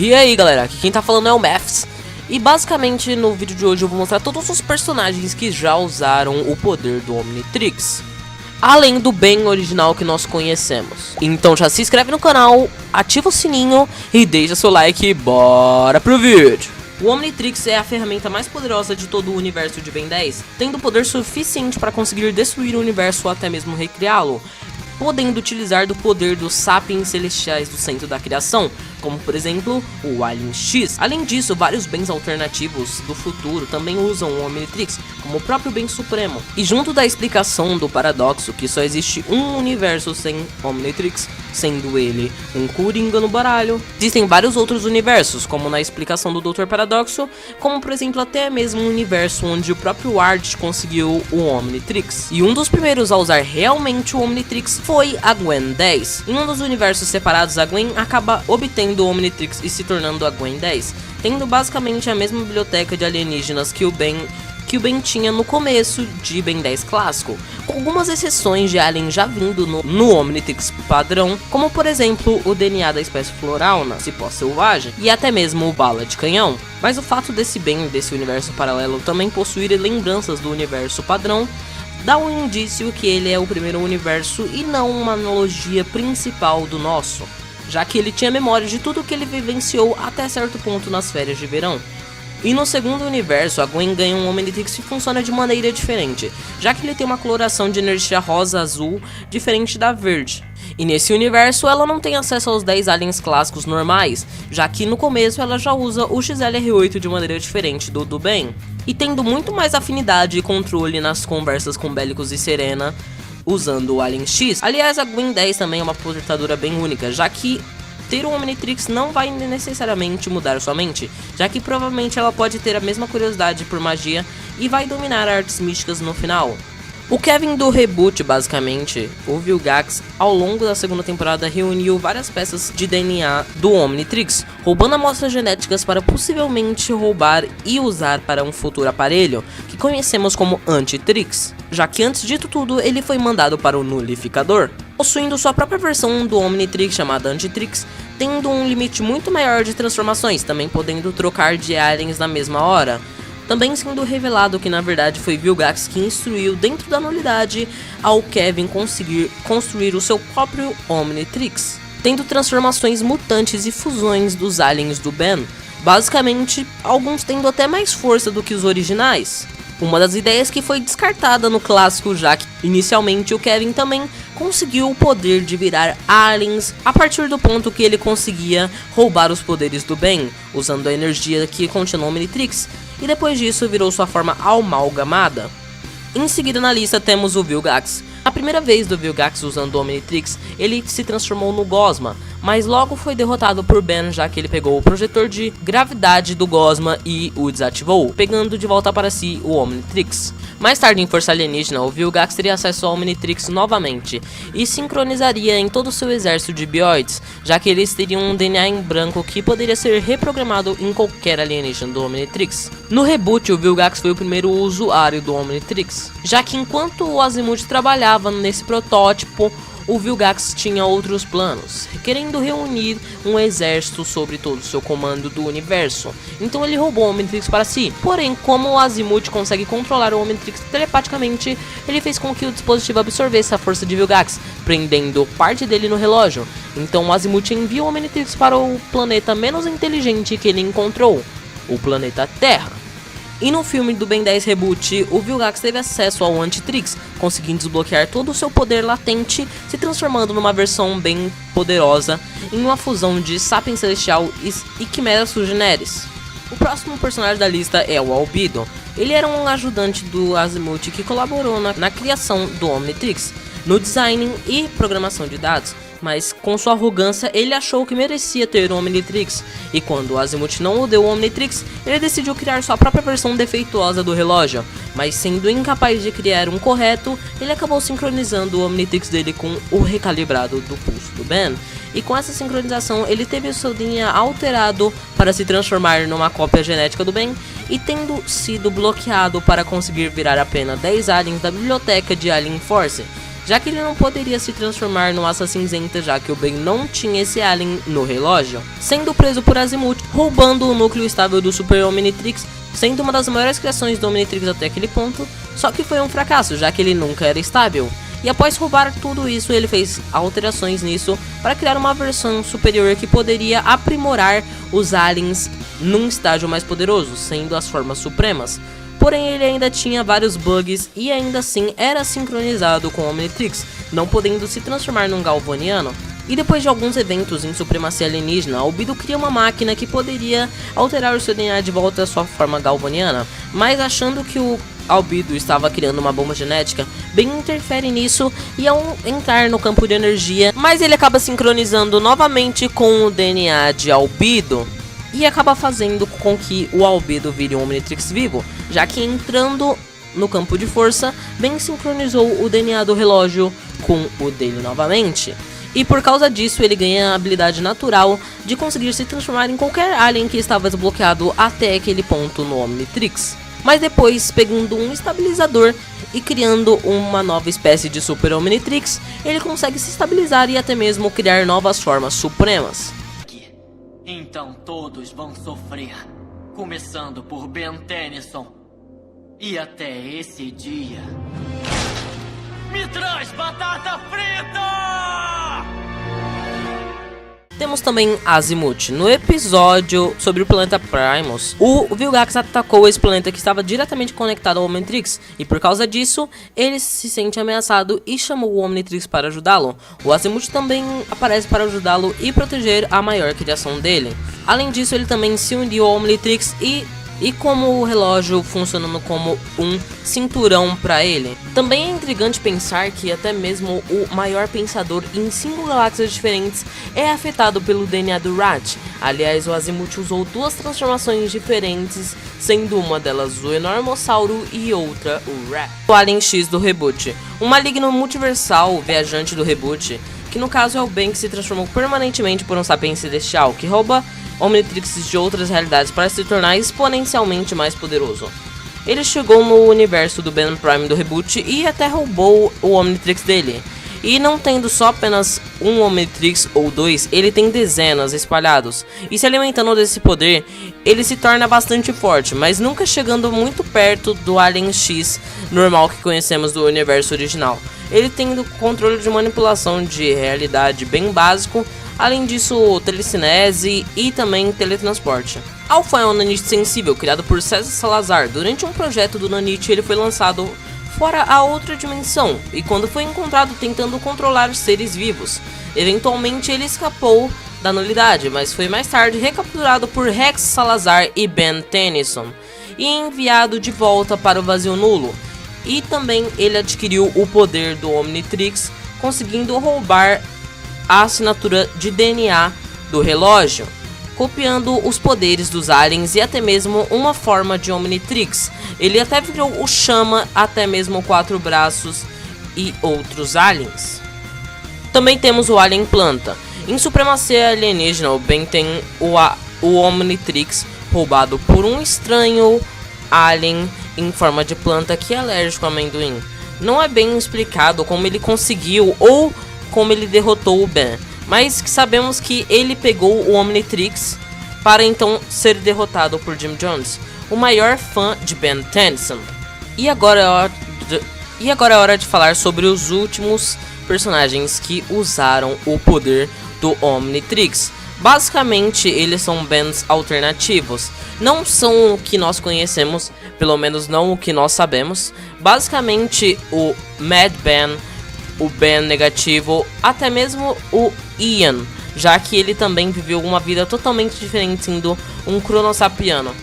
E aí galera, aqui quem tá falando é o Maths. E basicamente no vídeo de hoje eu vou mostrar todos os personagens que já usaram o poder do Omnitrix, além do Ben original que nós conhecemos. Então já se inscreve no canal, ativa o sininho e deixa seu like e bora pro vídeo. O Omnitrix é a ferramenta mais poderosa de todo o universo de Ben 10, tendo poder suficiente para conseguir destruir o universo ou até mesmo recriá-lo, podendo utilizar do poder dos sapiens celestiais do centro da criação, como por exemplo o Alien X. Além disso, vários bens alternativos do futuro também usam o Omnitrix, como o próprio Ben Supremo. E junto da explicação do paradoxo que só existe um universo sem Omnitrix, sendo ele um Coringa no baralho, existem vários outros universos, como na explicação do Dr. Paradoxo, como por exemplo até mesmo um universo onde o próprio Art conseguiu o Omnitrix. E um dos primeiros a usar realmente o Omnitrix foi a Gwen 10. Em um dos universos separados, a Gwen acaba obtendo o Omnitrix e se tornando a Gwen 10, tendo basicamente a mesma biblioteca de alienígenas que o Ben tinha no começo de Ben 10 clássico, com algumas exceções de alien já vindo no Omnitrix padrão, como por exemplo o DNA da espécie Florauna, cipó selvagem, e até mesmo o bala de canhão. Mas o fato desse Ben desse universo paralelo também possuir lembranças do universo padrão dá um indício que ele é o primeiro universo e não uma analogia principal do nosso, já que ele tinha memória de tudo que ele vivenciou até certo ponto nas férias de verão. E no segundo universo, a Gwen ganha um Omnitrix que funciona de maneira diferente, já que ele tem uma coloração de energia rosa-azul diferente da verde. E nesse universo ela não tem acesso aos 10 aliens clássicos normais, já que no começo ela já usa o XLR8 de maneira diferente do Ben, e tendo muito mais afinidade e controle nas conversas com Bélicos e Serena, usando o Alien X. Aliás, a Gwen 10 também é uma portadora bem única, já que ter o Omnitrix não vai necessariamente mudar sua mente, já que provavelmente ela pode ter a mesma curiosidade por magia e vai dominar artes místicas no final. O Kevin do reboot, basicamente, o Vilgax, ao longo da segunda temporada reuniu várias peças de DNA do Omnitrix, roubando amostras genéticas para possivelmente roubar e usar para um futuro aparelho, que conhecemos como Antitrix, já que antes de tudo ele foi mandado para o Nulificador, possuindo sua própria versão do Omnitrix chamada Antitrix, tendo um limite muito maior de transformações, também podendo trocar de aliens na mesma hora. Também sendo revelado que na verdade foi Vilgax que instruiu dentro da nulidade ao Kevin conseguir construir o seu próprio Omnitrix, tendo transformações mutantes e fusões dos aliens do Ben, basicamente alguns tendo até mais força do que os originais. Uma das ideias que foi descartada no clássico, já que inicialmente o Kevin também conseguiu o poder de virar aliens a partir do ponto que ele conseguia roubar os poderes do Ben, usando a energia que continha o Omnitrix, e depois disso virou sua forma amalgamada. Em seguida na lista temos o Vilgax. A primeira vez do Vilgax usando o Omnitrix, ele se transformou no Gosma, mas logo foi derrotado por Ben, já que ele pegou o projetor de gravidade do Gosma e o desativou, pegando de volta para si o Omnitrix. Mais tarde em Força Alienígena, o Vilgax teria acesso ao Omnitrix novamente e sincronizaria em todo o seu exército de bioides, já que eles teriam um DNA em branco que poderia ser reprogramado em qualquer alienígena do Omnitrix. No reboot, o Vilgax foi o primeiro usuário do Omnitrix, já que enquanto o Azimuth trabalhava nesse protótipo, o Vilgax tinha outros planos, querendo reunir um exército sobre todo o seu comando do universo. Então ele roubou o Omnitrix para si. Porém, como o Azimuth consegue controlar o Omnitrix telepaticamente, ele fez com que o dispositivo absorvesse a força de Vilgax, prendendo parte dele no relógio. Então o Azimuth envia o Omnitrix para o planeta menos inteligente que ele encontrou, o planeta Terra. E no filme do Ben 10 Reboot, o Vilgax teve acesso ao Antitrix, conseguindo desbloquear todo o seu poder latente, se transformando numa versão bem poderosa em uma fusão de Sapien Celestial e Quimera Suggeneris. O próximo personagem da lista é o Albedo. Ele era um ajudante do Azimuth que colaborou na criação do Omnitrix, no design e programação de dados, mas com sua arrogância ele achou que merecia ter o Omnitrix, e quando o Azimuth não o deu o Omnitrix, ele decidiu criar sua própria versão defeituosa do relógio, mas sendo incapaz de criar um correto, ele acabou sincronizando o Omnitrix dele com o recalibrado do pulso do Ben, e com essa sincronização ele teve o seu DNA alterado para se transformar numa cópia genética do Ben, e tendo sido bloqueado para conseguir virar apenas 10 aliens da biblioteca de Alien Force, já que ele não poderia se transformar no Asa Cinzenta, já que o Ben não tinha esse alien no relógio, sendo preso por Azimuth, roubando o núcleo estável do Super Omnitrix, sendo uma das maiores criações do Omnitrix até aquele ponto, só que foi um fracasso, já que ele nunca era estável. E após roubar tudo isso, ele fez alterações nisso para criar uma versão superior que poderia aprimorar os aliens num estágio mais poderoso, sendo as formas supremas. Porém, ele ainda tinha vários bugs e ainda assim era sincronizado com o Omnitrix, não podendo se transformar num Galvaniano. E depois de alguns eventos em supremacia alienígena, Albedo cria uma máquina que poderia alterar o seu DNA de volta à sua forma galvaniana, mas achando que o Albedo estava criando uma bomba genética, Ben interfere nisso e ao entrar no campo de energia, mas ele acaba sincronizando novamente com o DNA de Albedo e acaba fazendo com que o Albedo vire um Omnitrix vivo, já que entrando no campo de força, Ben sincronizou o DNA do relógio com o dele novamente. E por causa disso ele ganha a habilidade natural de conseguir se transformar em qualquer alien que estava desbloqueado até aquele ponto no Omnitrix. Mas depois, pegando um estabilizador e criando uma nova espécie de Super Omnitrix, ele consegue se estabilizar e até mesmo criar novas formas supremas. Então todos vão sofrer, começando por Ben Tennyson. E até esse dia... Me traz batata frita! Temos também Azimuth. No episódio sobre o planeta Primus, o Vilgax atacou esse planeta que estava diretamente conectado ao Omnitrix, e por causa disso, ele se sente ameaçado e chamou o Omnitrix para ajudá-lo. O Azimuth também aparece para ajudá-lo e proteger a maior criação dele. Além disso, ele também se uniu ao Omnitrix e como o relógio funcionando como um cinturão para ele. Também é intrigante pensar que até mesmo o maior pensador em 5 galáxias diferentes é afetado pelo DNA do Rat. Aliás, o Azimuth usou 2 transformações diferentes, sendo uma delas o Enormossauro e outra o Rat. O Alien X do reboot, um maligno multiversal viajante do reboot, que no caso é o Ben que se transformou permanentemente por um sapiens celestial, que rouba Omnitrix de outras realidades para se tornar exponencialmente mais poderoso. Ele chegou no universo do Ben Prime do reboot e até roubou o Omnitrix dele. E não tendo só apenas um Omnitrix ou 2, ele tem dezenas espalhados. E se alimentando desse poder, ele se torna bastante forte, mas nunca chegando muito perto do Alien X normal que conhecemos do universo original. Ele tendo controle de manipulação de realidade bem básico. Além disso, telecinese e também teletransporte. Alpha é um nanite sensível criado por César Salazar. Durante um projeto do nanite, ele foi lançado fora a outra dimensão e quando foi encontrado tentando controlar seres vivos. Eventualmente ele escapou da nulidade, mas foi mais tarde recapturado por Rex Salazar e Ben Tennyson e enviado de volta para o vazio nulo. E também ele adquiriu o poder do Omnitrix, conseguindo roubar a assinatura de DNA do relógio, copiando os poderes dos aliens e até mesmo uma forma de Omnitrix. Ele até virou o Chama, até mesmo 4 braços e outros aliens. Também temos o Alien Planta. Em supremacia alienígena, o Ben tem o Omnitrix roubado por um estranho alien em forma de planta que é alérgico a amendoim. Não é bem explicado como ele conseguiu ou como ele derrotou o Ben, mas que sabemos que ele pegou o Omnitrix para então ser derrotado por Jim Jones, o maior fã de Ben Tennyson. E agora é hora de falar sobre os últimos personagens que usaram o poder do Omnitrix. Basicamente, eles são Bens alternativos. Não são o que nós conhecemos, pelo menos não o que nós sabemos. Basicamente, o Mad Ben, o Ben negativo, até mesmo o Ian, já que ele também viveu uma vida totalmente diferente, sendo um cronossapiano.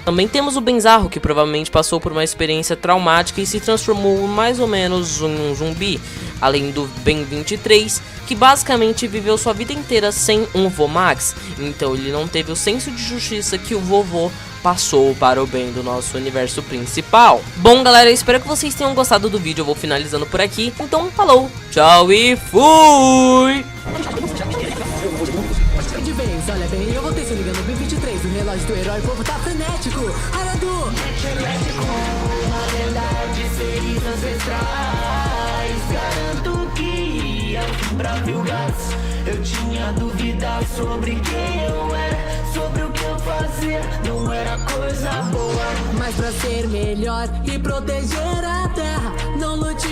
Também temos o Benzarro, que provavelmente passou por uma experiência traumática e se transformou mais ou menos em um zumbi. Além do Ben 23, que basicamente viveu sua vida inteira sem um Vomax, então ele não teve o senso de justiça que o vovô passou para o bem do nosso universo principal. Bom galera, espero que vocês tenham gostado do vídeo, eu vou finalizando por aqui, então falou, tchau e fui! De vez, olha bem, eu voltei se ligando no B23. o relógio do herói, o povo tá frenético. Aradu! Elétrico, uma verdade, seres ancestrais. Garanto que ao fim pra Vilgas eu tinha dúvidas sobre quem eu era, sobre o que eu fazia, não era coisa boa. Mas pra ser melhor e proteger a terra, não lute